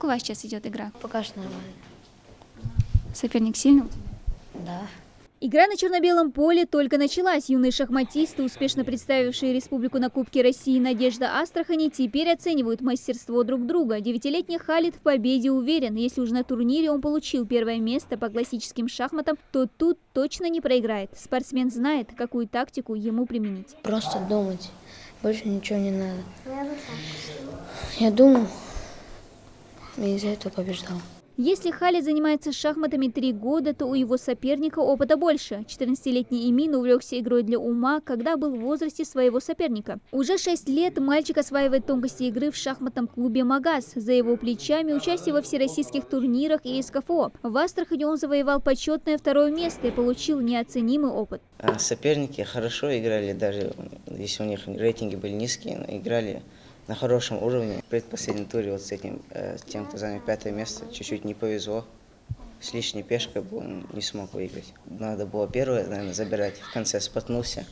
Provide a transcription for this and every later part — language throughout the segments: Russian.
Как у вас сейчас идет игра? Пока что нормально. Соперник сильный? Да. Игра на черно-белом поле только началась. Юные шахматисты, успешно представившие республику на Кубке России «Надежда Астрахани», теперь оценивают мастерство друг друга. 9-летний Халид в победе уверен. Если уже на турнире он получил первое место по классическим шахматам, то тут точно не проиграет. Спортсмен знает, какую тактику ему применить. Просто думать. Больше ничего не надо. Я думал, и из-за этого побеждал. Если Халид занимается шахматами 3 года, то у его соперника опыта больше. 14-летний Эмин увлекся игрой для ума, когда был в возрасте своего соперника. Уже 6 лет мальчик осваивает тонкости игры в шахматном клубе «Магаз». За его плечами участие во всероссийских турнирах и СКФО. В Астрахани он завоевал почетное 2-е место и получил неоценимый опыт. Соперники хорошо играли, даже если у них рейтинги были низкие, но играли на хорошем уровне. В предпоследнем туре вот с этим, тем, кто занял 5-е место, чуть-чуть не повезло. С лишней пешкой он не смог выиграть. Надо было первое, наверное, забирать. В конце споткнулся,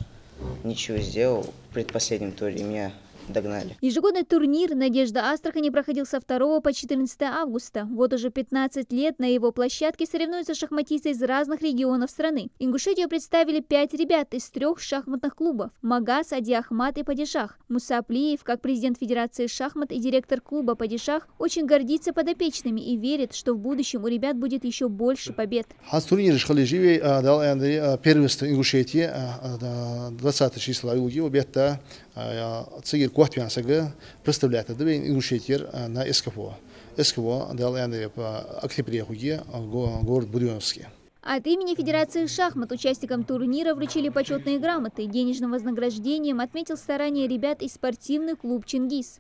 ничего сделал. В предпоследнем туре меня догнали. Ежегодный турнир «Надежда Астрахани» проходил со 2 по 14 августа. Вот уже 15 лет на его площадке соревнуются шахматисты из разных регионов страны. Ингушетию представили 5 ребят из 3 шахматных клубов – «Магаз», «Ади Ахмат» и «Падишах». Муса Аплиев, как президент Федерации шахмат и директор клуба «Падишах», очень гордится подопечными и верит, что в будущем у ребят будет еще больше побед. Первенство Ингушетии 20 числа июля объекта цигер Куахтвянсага представляет Ингушетия на СКФО. СКФО дал по октябре город Буденновский. От имени Федерации шахмат участникам турнира вручили почетные грамоты. Денежным вознаграждением отметил старания ребят и спортивный клуб «Чингис».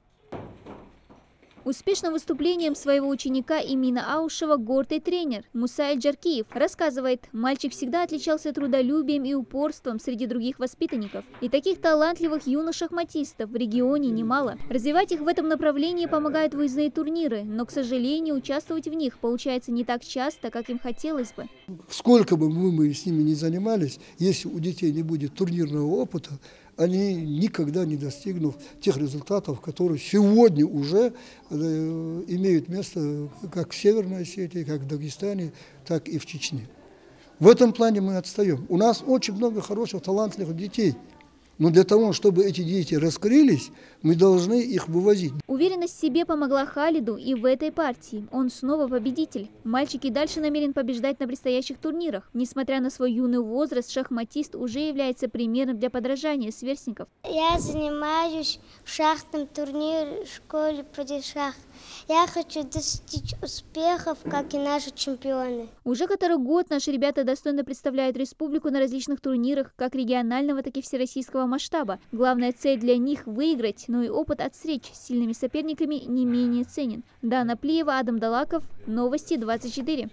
Успешным выступлением своего ученика Эмина Аушева гордый тренер Муса Эльджаркиев рассказывает, мальчик всегда отличался трудолюбием и упорством среди других воспитанников. И таких талантливых юных шахматистов в регионе немало. Развивать их в этом направлении помогают выездные турниры, но, к сожалению, участвовать в них получается не так часто, как им хотелось бы. Сколько бы мы с ними ни занимались, если у детей не будет турнирного опыта, они никогда не достигнут тех результатов, которые сегодня уже имеют место как в Северной Осетии, как в Дагестане, так и в Чечне. В этом плане мы отстаем. У нас очень много хороших, талантливых детей. Но для того, чтобы эти дети раскрылись, мы должны их вывозить. Уверенность в себе помогла Халиду и в этой партии. Он снова победитель. Мальчик и дальше намерен побеждать на предстоящих турнирах. Несмотря на свой юный возраст, шахматист уже является примером для подражания сверстников. Я занимаюсь в шахматном турнире в школе «Падишах». Я хочу достичь успехов, как и наши чемпионы. Уже который год наши ребята достойно представляют республику на различных турнирах, как регионального, так и всероссийского масштаба. Главная цель для них – выиграть, но и опыт от встреч с сильными соперниками не менее ценен. Дана Плиева, Адам Далаков, Новости 24.